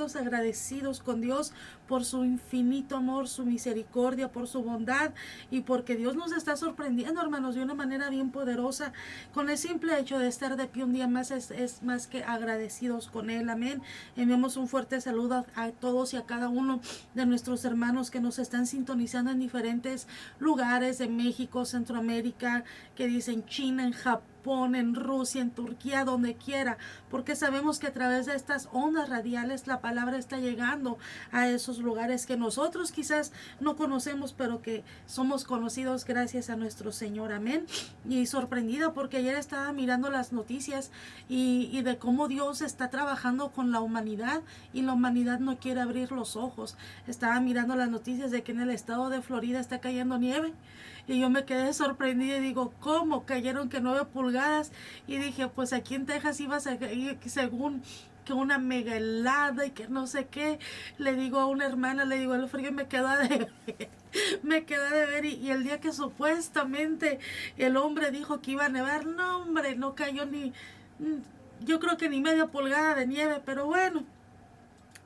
contentos, agradecidos con Dios por su infinito amor, su misericordia, por su bondad y porque Dios nos está sorprendiendo, hermanos, de una manera bien poderosa. Con el simple hecho de estar de pie un día más es más que agradecidos con Él. Amén. Enviamos un fuerte saludo a todos y a cada uno de nuestros hermanos que nos están sintonizando en diferentes lugares de México, Centroamérica, que dicen China, en Japón, en Rusia, en Turquía, donde quiera, porque sabemos que a través de estas ondas radiales la palabra está llegando a esos lugares que nosotros quizás no conocemos, pero que somos conocidos gracias a nuestro Señor. Amén. Y sorprendida porque ayer estaba mirando las noticias y de cómo Dios está trabajando con la humanidad y la humanidad no quiere abrir los ojos. Estaba mirando las noticias de que en el estado de Florida está cayendo nieve y yo me quedé sorprendida y digo, ¿cómo? Cayeron que 9 pulgadas y dije, pues aquí en Texas iba a caer según que una mega helada y que no sé qué. Le digo a una hermana, le digo, el frío me queda de ver, me queda de ver y el día que supuestamente el hombre dijo que iba a nevar, no hombre, no cayó ni, yo creo que ni media pulgada de nieve, pero bueno,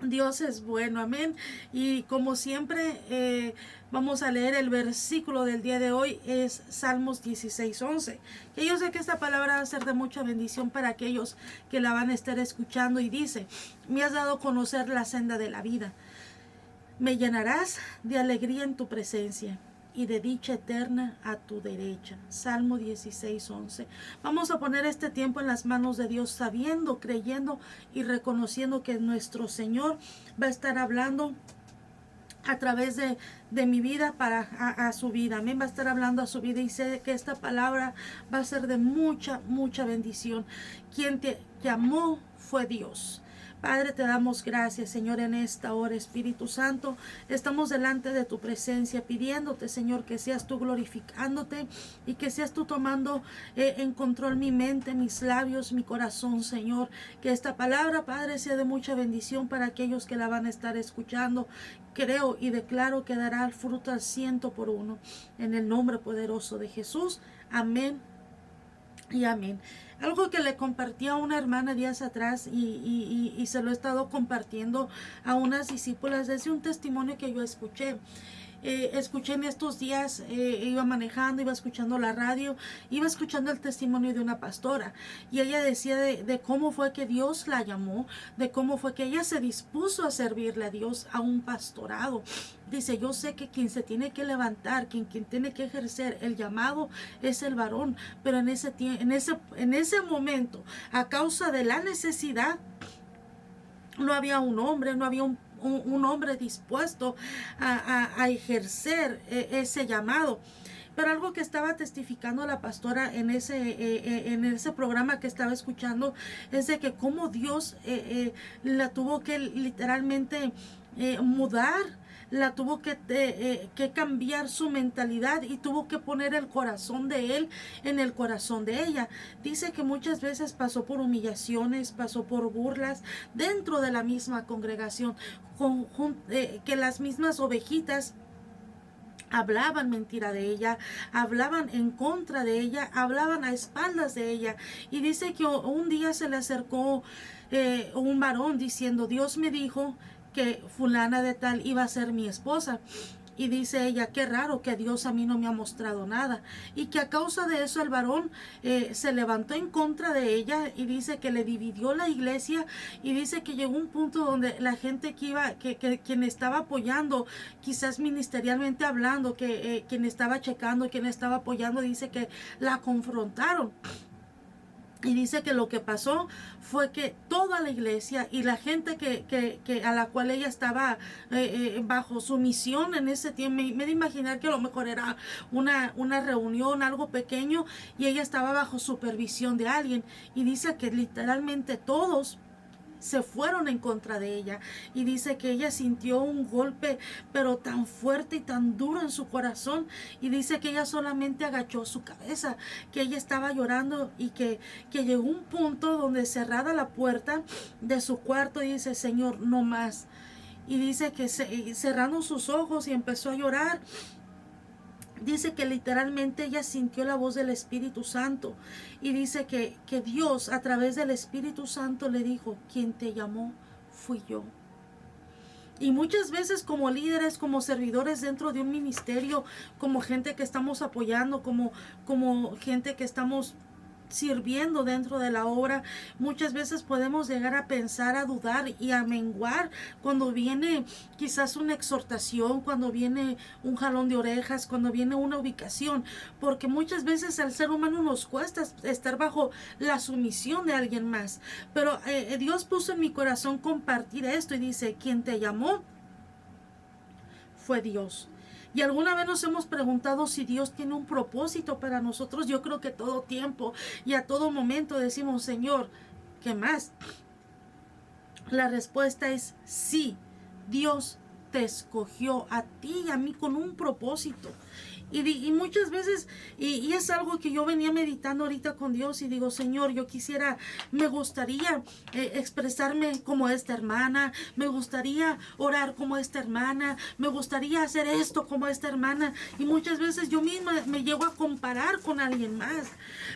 Dios es bueno, amén. Y como siempre, vamos a leer el versículo del día de hoy, es Salmos 16:11. Que yo sé que esta palabra va a ser de mucha bendición para aquellos que la van a estar escuchando. Y dice, me has dado a conocer la senda de la vida. Me llenarás de alegría en tu presencia y de dicha eterna a tu derecha. Salmo 16:11. Vamos a poner este tiempo en las manos de Dios, sabiendo, creyendo y reconociendo que nuestro Señor va a estar hablando a través de mi vida a su vida. Amén. Va a estar hablando a su vida y sé que esta palabra va a ser de mucha bendición. Quien te llamó fue Dios. Padre, te damos gracias, Señor, en esta hora, Espíritu Santo. Estamos delante de tu presencia, pidiéndote, Señor, que seas tú glorificándote y que seas tú tomando en control mi mente, mis labios, mi corazón, Señor. Que esta palabra, Padre, sea de mucha bendición para aquellos que la van a estar escuchando. Creo y declaro que dará fruto al 100%. En el nombre poderoso de Jesús. Amén. Y amén. Algo que le compartí a una hermana días atrás y se lo he estado compartiendo a unas discípulas desde un testimonio que yo escuché. Escuché en estos días, iba manejando, iba escuchando la radio, iba escuchando el testimonio de una pastora y ella decía de cómo fue que Dios la llamó, de cómo fue que ella se dispuso a servirle a Dios a un pastorado. Dice, yo sé que quien se tiene que levantar, quien tiene que ejercer el llamado es el varón, pero en ese momento, a causa de la necesidad, no había un hombre, no había un hombre dispuesto a ejercer ese llamado. Pero algo que estaba testificando la pastora en ese programa que estaba escuchando es de que cómo Dios la tuvo que literalmente mudar, la tuvo que cambiar su mentalidad y tuvo que poner el corazón de él en el corazón de ella. Dice que muchas veces pasó por humillaciones, pasó por burlas dentro de la misma congregación, que las mismas ovejitas hablaban mentira de ella, hablaban en contra de ella, hablaban a espaldas de ella. Y dice que un día se le acercó un varón diciendo, Dios me dijo que fulana de tal iba a ser mi esposa. Y dice ella, qué raro que Dios a mí no me ha mostrado nada. Y que a causa de eso el varón se levantó en contra de ella y dice que le dividió la iglesia. Y dice que llegó un punto donde la gente que quien estaba apoyando, quizás ministerialmente hablando, que quien estaba checando, quien estaba apoyando, dice que la confrontaron. Y dice que lo que pasó fue que toda la iglesia y la gente que a la cual ella estaba bajo su misión en ese tiempo, me de imaginar que a lo mejor era una reunión, algo pequeño, y ella estaba bajo supervisión de alguien. Y dice que literalmente todos se fueron en contra de ella. Y dice que ella sintió un golpe pero tan fuerte y tan duro en su corazón, y dice que ella solamente agachó su cabeza, que ella estaba llorando y que llegó un punto donde cerrada la puerta de su cuarto dice, Señor, no más. Y dice que cerrando sus ojos y empezó a llorar. Dice que literalmente ella sintió la voz del Espíritu Santo y dice que Dios a través del Espíritu Santo le dijo, quien te llamó fui yo. Y muchas veces como líderes, como servidores dentro de un ministerio, como gente que estamos apoyando, como gente que estamos sirviendo dentro de la obra, muchas veces podemos llegar a pensar, a dudar y a menguar cuando viene quizás una exhortación, cuando viene un jalón de orejas, cuando viene una ubicación, porque muchas veces al ser humano nos cuesta estar bajo la sumisión de alguien más. Pero Dios puso en mi corazón compartir esto y dice: quien te llamó fue Dios. Y alguna vez nos hemos preguntado si Dios tiene un propósito para nosotros. Yo creo que todo tiempo y a todo momento decimos: Señor, ¿qué más? La respuesta es sí. Dios te escogió a ti y a mí con un propósito. Y muchas veces, y es algo que yo venía meditando ahorita con Dios, y digo: Señor, yo quisiera, me gustaría expresarme como esta hermana, me gustaría orar como esta hermana, me gustaría hacer esto como esta hermana, y muchas veces yo misma me llego a comparar con alguien más,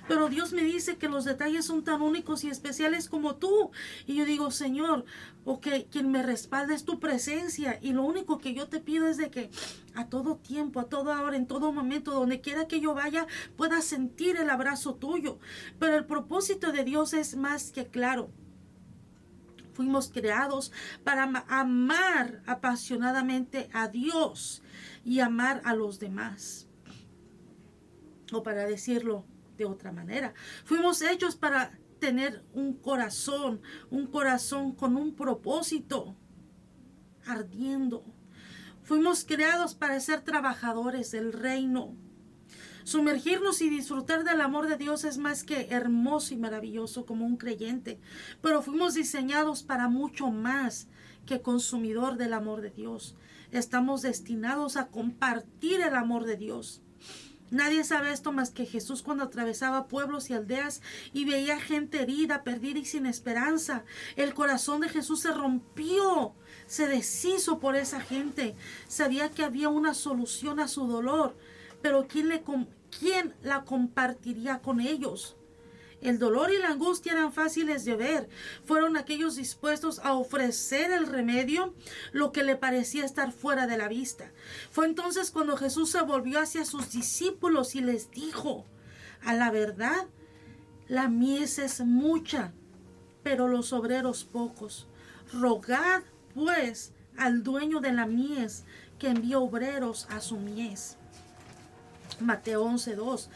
pero Dios me dice que los detalles son tan únicos y especiales como tú, y yo digo: Señor, quien me respalda es tu presencia, y lo único que yo te pido es de que a todo tiempo, a toda hora, en todo momento, donde quiera que yo vaya, pueda sentir el abrazo tuyo. Pero el propósito de Dios es más que claro. Fuimos creados para amar apasionadamente a Dios y amar a los demás. O para decirlo de otra manera, fuimos hechos para tener un corazón con un propósito ardiendo. Fuimos creados para ser trabajadores del reino. Sumergirnos y disfrutar del amor de Dios es más que hermoso y maravilloso como un creyente, pero fuimos diseñados para mucho más que consumidor del amor de Dios. Estamos destinados a compartir el amor de Dios. Nadie sabe esto más que Jesús cuando atravesaba pueblos y aldeas y veía gente herida, perdida y sin esperanza. El corazón de Jesús se rompió, se deshizo por esa gente. Sabía que había una solución a su dolor, pero ¿quién la compartiría con ellos? El dolor y la angustia eran fáciles de ver. Fueron aquellos dispuestos a ofrecer el remedio, lo que le parecía estar fuera de la vista. Fue entonces cuando Jesús se volvió hacia sus discípulos y les dijo: a la verdad, la mies es mucha, pero los obreros pocos. Rogad, pues, al dueño de la mies que envíe obreros a su mies. Mateo 11:2.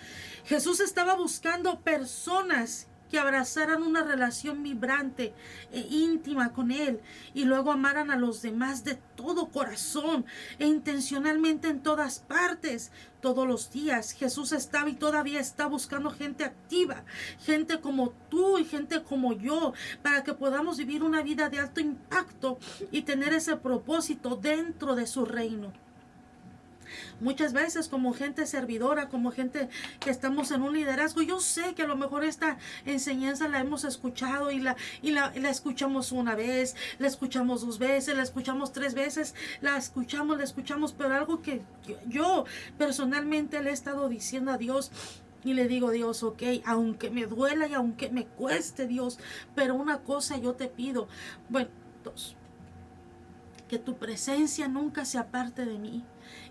Jesús estaba buscando personas que abrazaran una relación vibrante e íntima con Él y luego amaran a los demás de todo corazón e intencionalmente en todas partes. Todos los días Jesús estaba y todavía está buscando gente activa, gente como tú y gente como yo, para que podamos vivir una vida de alto impacto y tener ese propósito dentro de su reino. Muchas veces como gente servidora, como gente que estamos en un liderazgo, yo sé que a lo mejor esta enseñanza la hemos escuchado y la escuchamos una vez, la escuchamos 2 veces, la escuchamos 3 veces, la escuchamos, pero algo que yo personalmente le he estado diciendo a Dios. Y le digo: Dios, ok, aunque me duela y aunque me cueste, Dios, pero una cosa yo te pido. Bueno, 2, que tu presencia nunca se aparte de mí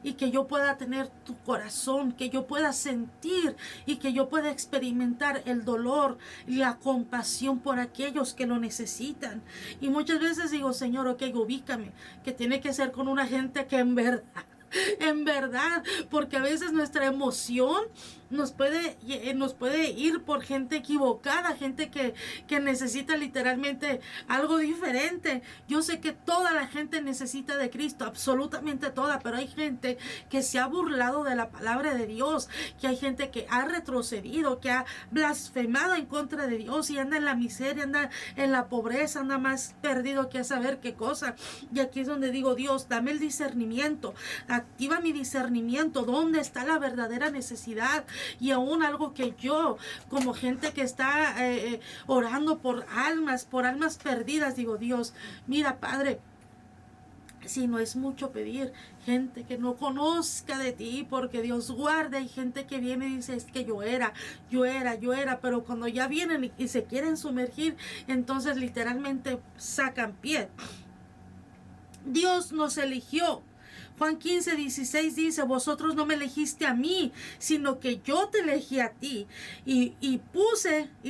y que yo pueda tener tu corazón, que yo pueda sentir y que yo pueda experimentar el dolor y la compasión por aquellos que lo necesitan. Y muchas veces digo: Señor, ok, ubícame, que tiene que ser con una gente que en verdad, porque a veces nuestra emoción nos puede ir por gente equivocada, gente que necesita literalmente algo diferente. Yo sé que toda la gente necesita de Cristo, absolutamente toda, pero hay gente que se ha burlado de la palabra de Dios, que hay gente que ha retrocedido, que ha blasfemado en contra de Dios y anda en la miseria, anda en la pobreza, anda más perdido que a saber qué cosa. Y aquí es donde digo: Dios, dame el discernimiento, activa mi discernimiento, ¿dónde está la verdadera necesidad? Y aún algo que yo, como gente que está orando por almas perdidas, digo: Dios, mira, Padre, si no es mucho pedir, gente que no conozca de ti, porque Dios guarda, hay gente que viene y dice: es que yo era, pero cuando ya vienen y se quieren sumergir, entonces literalmente sacan pie. Dios nos eligió. Juan 15:16 dice: vosotros no me elegiste a mí, sino que yo te elegí a ti y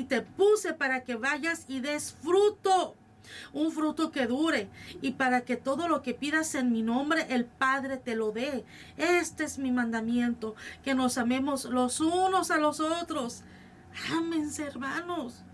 te puse para que vayas y des fruto, un fruto que dure, y para que todo lo que pidas en mi nombre el Padre te lo dé. Este es mi mandamiento, que nos amemos los unos a los otros. Ámense, hermanos.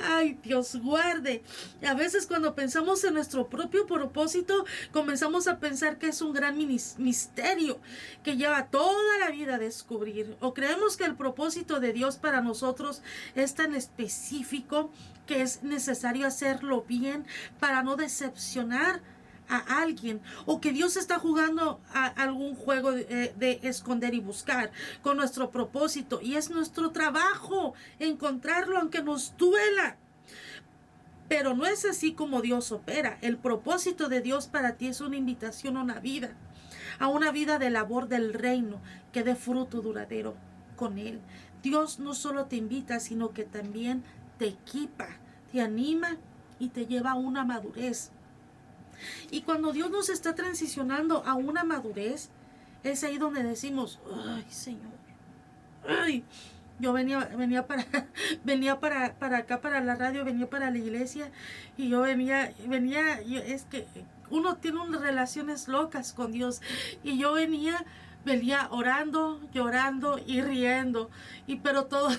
Ay, Dios guarde. A veces cuando pensamos en nuestro propio propósito, comenzamos a pensar que es un gran misterio que lleva toda la vida a descubrir. O creemos que el propósito de Dios para nosotros es tan específico que es necesario hacerlo bien para no decepcionar a alguien, o que Dios está jugando a algún juego de esconder y buscar con nuestro propósito, y es nuestro trabajo encontrarlo aunque nos duela. Pero no es así como Dios opera. El propósito de Dios para ti es una invitación a una vida de labor del reino que dé fruto duradero con Él. Dios no solo te invita, sino que también te equipa, te anima y te lleva a una madurez. Y cuando Dios nos está transicionando a una madurez, es ahí donde decimos: ay, Señor, ay. Yo venía para acá, para la radio, venía para la iglesia, y yo es que uno tiene unas relaciones locas con Dios, y yo venía orando, llorando y riendo, pero todo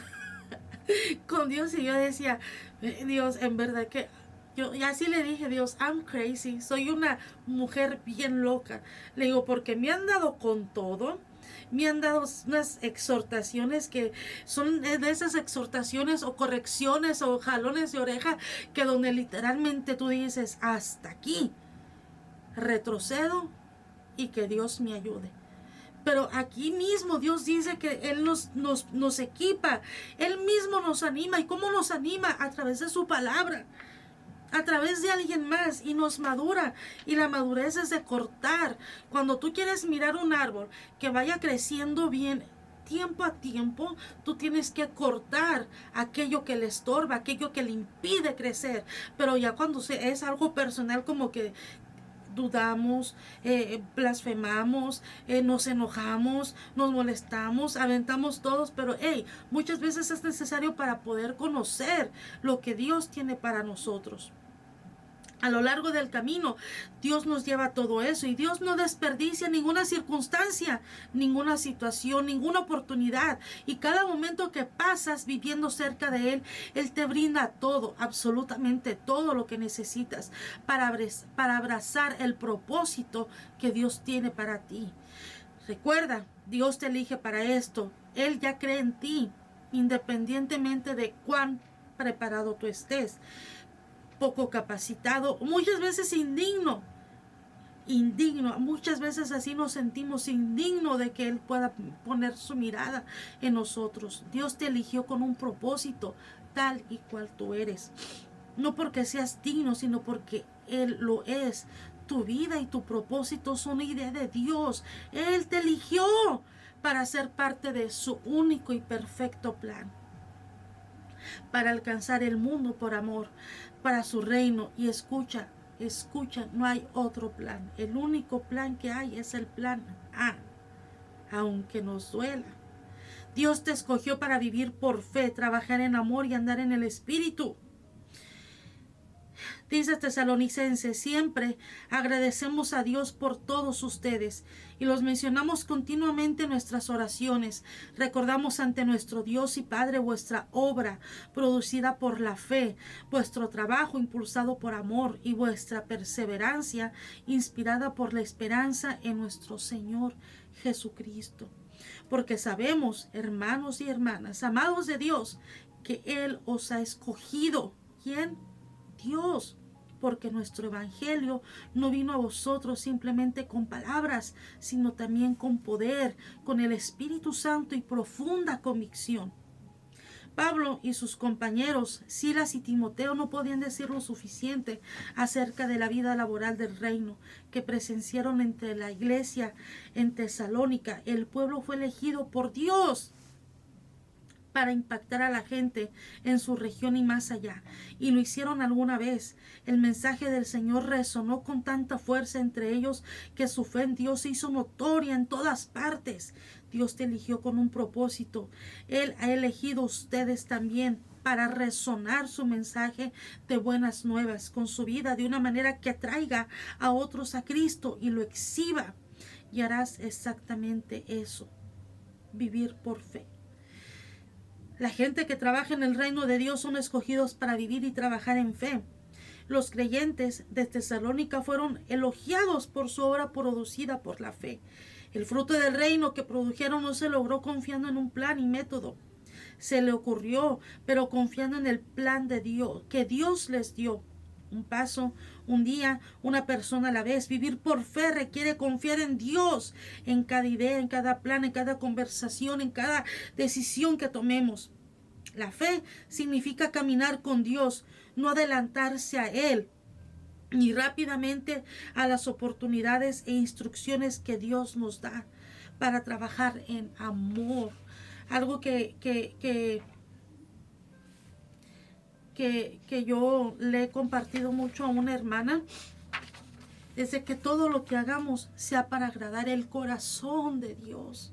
con Dios. Y yo decía: Dios, en verdad que y así le dije: Dios, I'm crazy, soy una mujer bien loca. Le digo, porque me han dado con todo, me han dado unas exhortaciones que son de esas exhortaciones o correcciones o jalones de oreja, que donde literalmente tú dices: hasta aquí, retrocedo y que Dios me ayude. Pero aquí mismo Dios dice que Él nos equipa, Él mismo nos anima. ¿Y cómo nos anima? A través de su palabra, a través de alguien más, y nos madura. Y la madurez es de cortar. Cuando tú quieres mirar un árbol que vaya creciendo bien, tiempo a tiempo, tú tienes que cortar aquello que le estorba, aquello que le impide crecer. Pero ya cuando es algo personal, como que dudamos, blasfemamos, nos enojamos, nos molestamos, aventamos todos, pero muchas veces es necesario para poder conocer lo que Dios tiene para nosotros. A lo largo del camino, Dios nos lleva a todo eso, y Dios no desperdicia ninguna circunstancia, ninguna situación, ninguna oportunidad. Y cada momento que pasas viviendo cerca de Él, Él te brinda todo, absolutamente todo lo que necesitas para abrazar el propósito que Dios tiene para ti. Recuerda, Dios te elige para esto. Él ya cree en ti, independientemente de cuán preparado tú estés. Poco capacitado, muchas veces indigno, muchas veces así nos sentimos, indigno de que Él pueda poner su mirada en nosotros. Dios te eligió con un propósito, tal y cual tú eres, no porque seas digno, sino porque Él lo es. Tu vida y tu propósito son idea de Dios. Él te eligió para ser parte de su único y perfecto plan, para alcanzar el mundo por amor, para su reino. Y escucha, no hay otro plan. El único plan que hay es el plan A, aunque nos duela. Dios te escogió para vivir por fe, trabajar en amor y andar en el Espíritu. Dice Tesalonicenses: siempre agradecemos a Dios por todos ustedes y los mencionamos continuamente en nuestras oraciones. Recordamos ante nuestro Dios y Padre vuestra obra producida por la fe, vuestro trabajo impulsado por amor y vuestra perseverancia inspirada por la esperanza en nuestro Señor Jesucristo. Porque sabemos, hermanos y hermanas, amados de Dios, que Él os ha escogido. ¿Quién? Dios. Porque nuestro evangelio no vino a vosotros simplemente con palabras, sino también con poder, con el Espíritu Santo y profunda convicción. Pablo y sus compañeros, Silas y Timoteo, no podían decir lo suficiente acerca de la vida laboral del reino que presenciaron entre la iglesia en Tesalónica. El pueblo fue elegido por Dios para impactar a la gente en su región y más allá. Y lo hicieron alguna vez. El mensaje del Señor resonó con tanta fuerza entre ellos que su fe en Dios se hizo notoria en todas partes. Dios te eligió con un propósito. Él ha elegido a ustedes también para resonar su mensaje de buenas nuevas con su vida de una manera que atraiga a otros a Cristo y lo exhiba. Y harás exactamente eso, vivir por fe. La gente que trabaja en el reino de Dios son escogidos para vivir y trabajar en fe. Los creyentes de Tesalónica fueron elogiados por su obra producida por la fe. El fruto del reino que produjeron no se logró confiando en un plan y método. Se le ocurrió, pero confiando en el plan de Dios, que Dios les dio. Un paso, un día, una persona a la vez. Vivir por fe requiere confiar en Dios, en cada idea, en cada plan, en cada conversación, en cada decisión que tomemos. La fe significa caminar con Dios, no adelantarse a Él, ni rápidamente a las oportunidades e instrucciones que Dios nos da para trabajar en amor. Algo que yo le he compartido mucho a una hermana es de que todo lo que hagamos sea para agradar el corazón de Dios.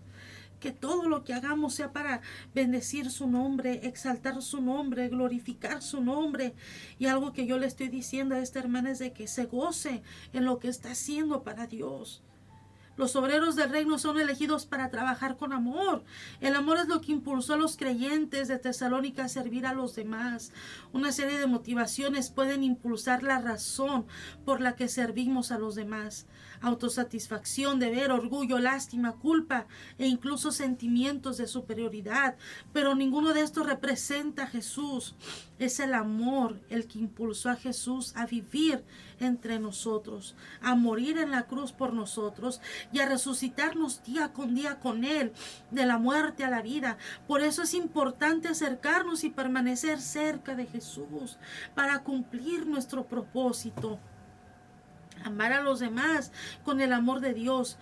Que todo lo que hagamos sea para bendecir su nombre, exaltar su nombre, glorificar su nombre. Y algo que yo le estoy diciendo a esta hermana es de que se goce en lo que está haciendo para Dios. Los obreros del reino son elegidos para trabajar con amor. El amor es lo que impulsó a los creyentes de Tesalónica a servir a los demás. Una serie de motivaciones pueden impulsar la razón por la que servimos a los demás. Autosatisfacción, deber, orgullo, lástima, culpa e incluso sentimientos de superioridad. Pero ninguno de estos representa a Jesús. Es el amor el que impulsó a Jesús a vivir entre nosotros, a morir en la cruz por nosotros y a resucitarnos día con Él, de la muerte a la vida. Por eso es importante acercarnos y permanecer cerca de Jesús para cumplir nuestro propósito. Amar a los demás con el amor de Dios.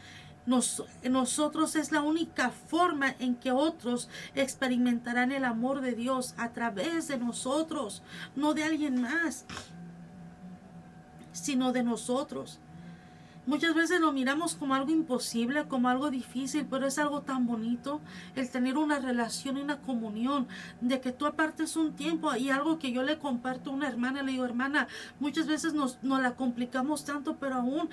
Nosotros es la única forma en que otros experimentarán el amor de Dios a través de nosotros, no de alguien más, sino de nosotros. Muchas veces lo miramos como algo imposible, como algo difícil, pero es algo tan bonito el tener una relación y una comunión, de que tú apartes un tiempo. Y algo que yo le comparto a una hermana, le digo, hermana, muchas veces nos la complicamos tanto, pero aún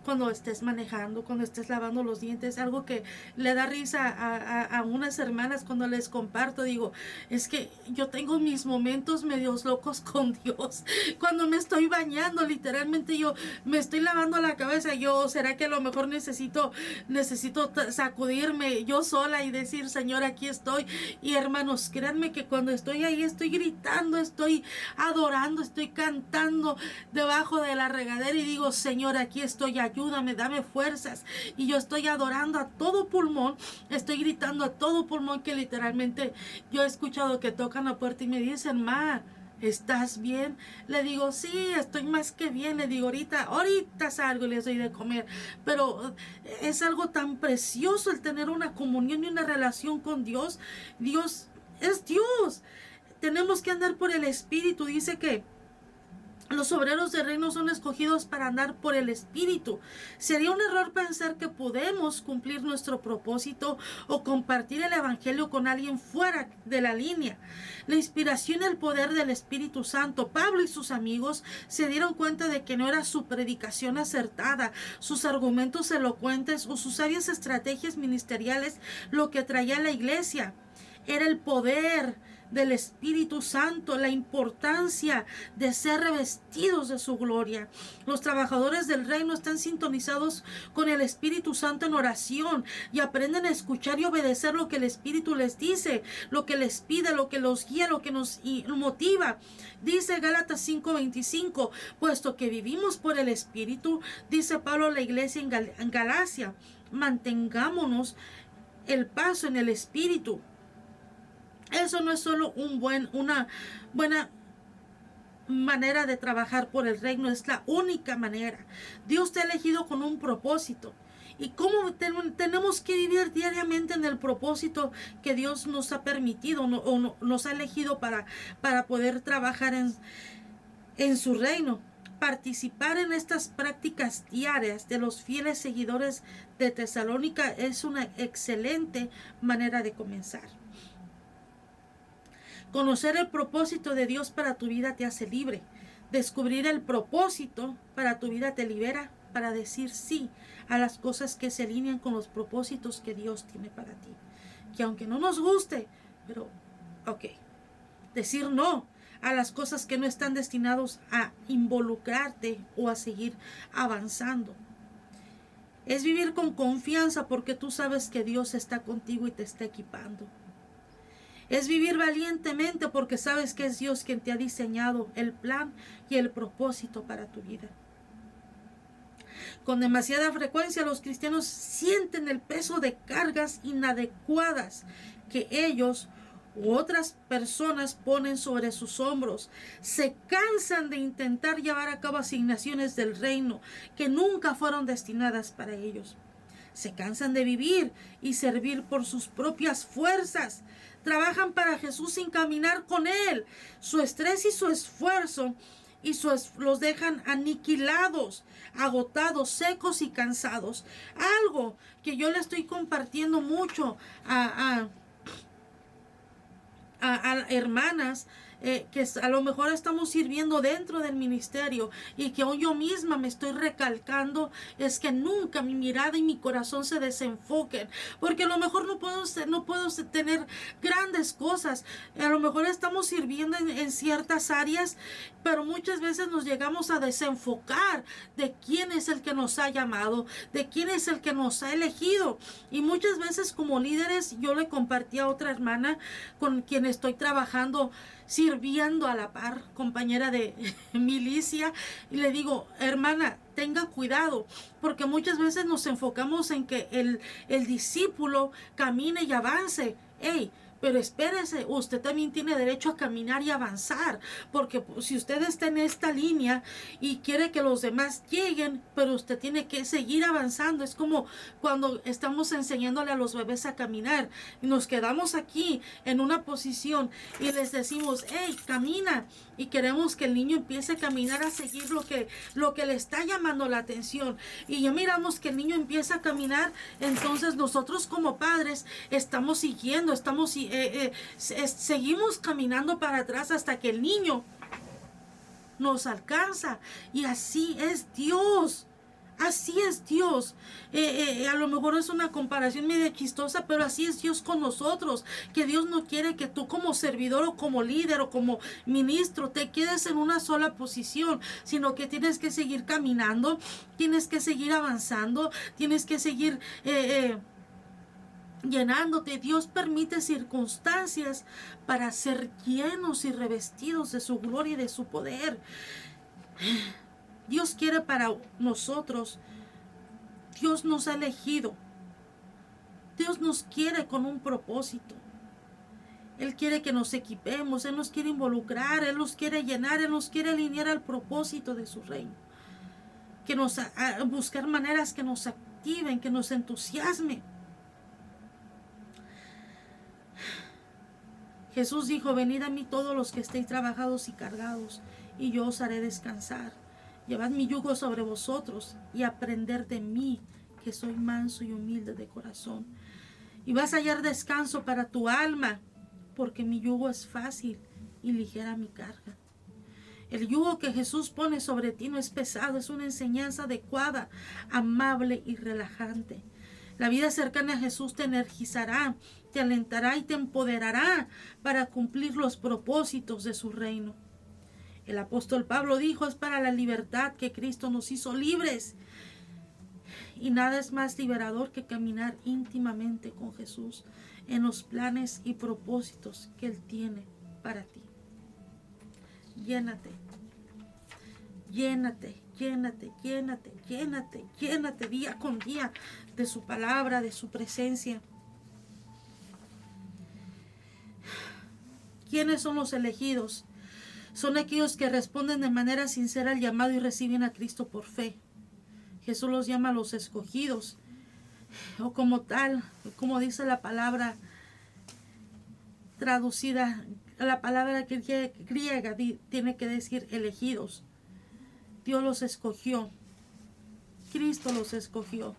cuando estés manejando, cuando estés lavando los dientes, algo que le da risa a unas hermanas cuando les comparto, digo, es que yo tengo mis momentos medios locos con Dios. Cuando me estoy bañando, literalmente yo me estoy lavando la cabeza, ¿será que a lo mejor necesito sacudirme yo sola y decir, Señor, aquí estoy? Y hermanos, créanme que cuando estoy ahí, estoy gritando, estoy adorando, estoy cantando debajo de la regadera y digo, Señor, aquí estoy, ayúdame, dame fuerzas. Y yo estoy adorando a todo pulmón, estoy gritando a todo pulmón, que literalmente yo he escuchado que tocan la puerta y me dicen, Ma, ¿estás bien? Le digo, sí, estoy más que bien. Le digo, ahorita salgo y les doy de comer. Pero es algo tan precioso el tener una comunión y una relación con Dios. Dios es Dios. Tenemos que andar por el Espíritu. Dice que los obreros del reino son escogidos para andar por el Espíritu. Sería un error pensar que podemos cumplir nuestro propósito o compartir el Evangelio con alguien fuera de la línea. La inspiración y el poder del Espíritu Santo. Pablo y sus amigos se dieron cuenta de que no era su predicación acertada, sus argumentos elocuentes o sus sabias estrategias ministeriales lo que traía a la iglesia. Era el poder del Espíritu Santo, la importancia de ser revestidos de su gloria. Los trabajadores del reino están sintonizados con el Espíritu Santo en oración y aprenden a escuchar y obedecer lo que el Espíritu les dice, lo que les pide, lo que los guía, lo que nos motiva. Dice Gálatas 5:25, puesto que vivimos por el Espíritu, dice Pablo a la iglesia en Galacia, mantengámonos el paso en el Espíritu. Eso no es solo una buena manera de trabajar por el reino, es la única manera. Dios te ha elegido con un propósito y cómo tenemos que vivir diariamente en el propósito que Dios nos ha permitido nos ha elegido para poder trabajar en su reino. Participar en estas prácticas diarias de los fieles seguidores de Tesalónica es una excelente manera de comenzar. Conocer el propósito de Dios para tu vida te hace libre. Descubrir el propósito para tu vida te libera para decir sí a las cosas que se alinean con los propósitos que Dios tiene para ti. Que aunque no nos guste, pero decir no a las cosas que no están destinados a involucrarte o a seguir avanzando. Es vivir con confianza porque tú sabes que Dios está contigo y te está equipando. Es vivir valientemente porque sabes que es Dios quien te ha diseñado el plan y el propósito para tu vida. Con demasiada frecuencia los cristianos sienten el peso de cargas inadecuadas que ellos u otras personas ponen sobre sus hombros. Se cansan de intentar llevar a cabo asignaciones del reino que nunca fueron destinadas para ellos. Se cansan de vivir y servir por sus propias fuerzas. Trabajan para Jesús sin caminar con Él. Su estrés y su esfuerzo los dejan aniquilados, agotados, secos y cansados. Algo que yo le estoy compartiendo mucho a hermanas que a lo mejor estamos sirviendo dentro del ministerio y que hoy yo misma me estoy recalcando, es que nunca mi mirada y mi corazón se desenfoquen, porque a lo mejor no puedo tener grandes cosas, a lo mejor estamos sirviendo en ciertas áreas, pero muchas veces nos llegamos a desenfocar de quién es el que nos ha llamado, de quién es el que nos ha elegido. Y muchas veces como líderes, yo le compartí a otra hermana con quien estoy trabajando, sirviendo a la par, compañera de milicia, y le digo, hermana, tenga cuidado, porque muchas veces nos enfocamos en que el discípulo camine y avance. Pero espérese, usted también tiene derecho a caminar y avanzar, porque si usted está en esta línea y quiere que los demás lleguen, pero usted tiene que seguir avanzando. Es como cuando estamos enseñándole a los bebés a caminar y nos quedamos aquí en una posición y les decimos, camina, y queremos que el niño empiece a caminar, a seguir lo que le está llamando la atención, y ya miramos que el niño empieza a caminar. Entonces nosotros como padres estamos siguiendo, seguimos caminando para atrás hasta que el niño nos alcanza. Y así es Dios. Así es Dios. A lo mejor es una comparación medio chistosa, pero así es Dios con nosotros. Que Dios no quiere que tú como servidor o como líder o como ministro te quedes en una sola posición, sino que tienes que seguir caminando, tienes que seguir avanzando, tienes que seguir llenándote. Dios permite circunstancias para ser llenos y revestidos de su gloria y de su poder. Dios quiere para nosotros. Dios nos ha elegido. Dios nos quiere con un propósito. Él quiere que nos equipemos. Él nos quiere involucrar. Él nos quiere llenar. Él nos quiere alinear al propósito de su reino. Que buscar maneras que nos activen, que nos entusiasmen. Jesús dijo, venid a mí todos los que estéis trabajados y cargados, y yo os haré descansar. Llevad mi yugo sobre vosotros y aprender de mí, que soy manso y humilde de corazón. Y vas a hallar descanso para tu alma, porque mi yugo es fácil y ligera mi carga. El yugo que Jesús pone sobre ti no es pesado, es una enseñanza adecuada, amable y relajante. La vida cercana a Jesús te energizará, te alentará y te empoderará para cumplir los propósitos de su reino. El apóstol Pablo dijo, es para la libertad que Cristo nos hizo libres. Y nada es más liberador que caminar íntimamente con Jesús en los planes y propósitos que Él tiene para ti. Llénate, llénate, llénate, llénate, llénate, llénate día con día de su palabra, de su presencia. ¿Quiénes son los elegidos? Son aquellos que responden de manera sincera al llamado y reciben a Cristo por fe. Jesús los llama los escogidos. o como tal, como dice la palabra traducida, la palabra griega tiene que decir elegidos. Dios los escogió, Cristo los escogió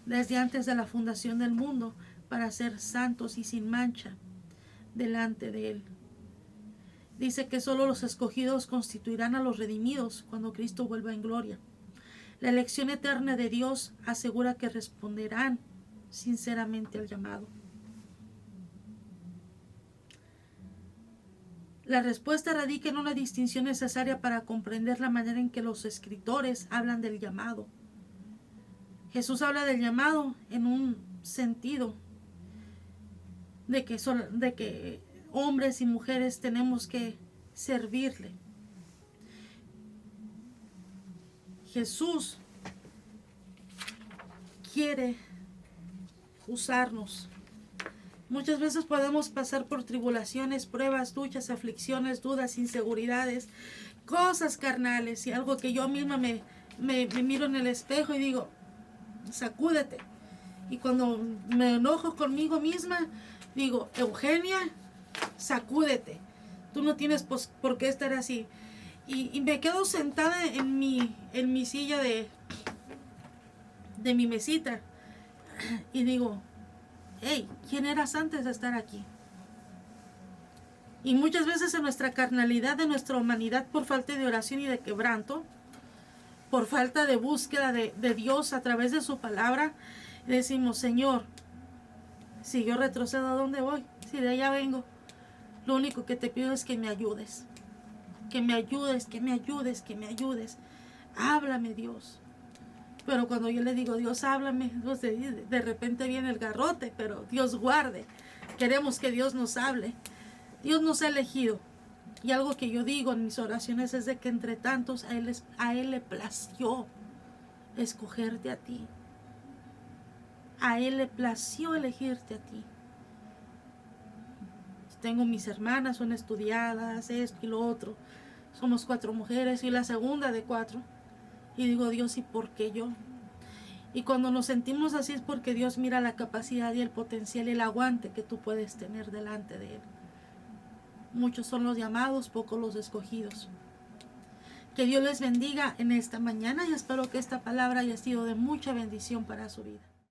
desde antes de la fundación del mundo para ser santos y sin mancha delante de Él. Dice que solo los escogidos constituirán a los redimidos cuando Cristo vuelva en gloria. La elección eterna de Dios asegura que responderán sinceramente al llamado. La respuesta radica en una distinción necesaria para comprender la manera en que los escritores hablan del llamado. Jesús habla del llamado en un sentido de que hombres y mujeres tenemos que servirle. Jesús quiere usarnos. Muchas veces podemos pasar por tribulaciones, pruebas, luchas, aflicciones, dudas, inseguridades, cosas carnales y algo que yo misma me miro en el espejo y digo, sacúdete. Y cuando me enojo conmigo misma, digo, Eugenia, sacúdete. Tú no tienes por qué estar así. Y me quedo sentada en mi silla de mi mesita y digo, hey, ¿quién eras antes de estar aquí? Y muchas veces en nuestra carnalidad, de nuestra humanidad, por falta de oración y de quebranto, por falta de búsqueda de Dios a través de su palabra, decimos, Señor, si yo retrocedo, ¿a dónde voy? Si de allá vengo, lo único que te pido es que me ayudes. Que me ayudes, que me ayudes, que me ayudes. Háblame, Dios. Pero cuando yo le digo, Dios, háblame, de repente viene el garrote, pero Dios guarde. Queremos que Dios nos hable. Dios nos ha elegido. Y algo que yo digo en mis oraciones es de que entre tantos a Él le plació escogerte a ti. A Él le plació elegirte a ti. Tengo mis hermanas, son estudiadas, esto y lo otro. Somos 4 mujeres y la segunda de 4. Y digo, Dios, ¿y por qué yo? Y cuando nos sentimos así es porque Dios mira la capacidad y el potencial y el aguante que tú puedes tener delante de Él. Muchos son los llamados, pocos los escogidos. Que Dios les bendiga en esta mañana y espero que esta palabra haya sido de mucha bendición para su vida.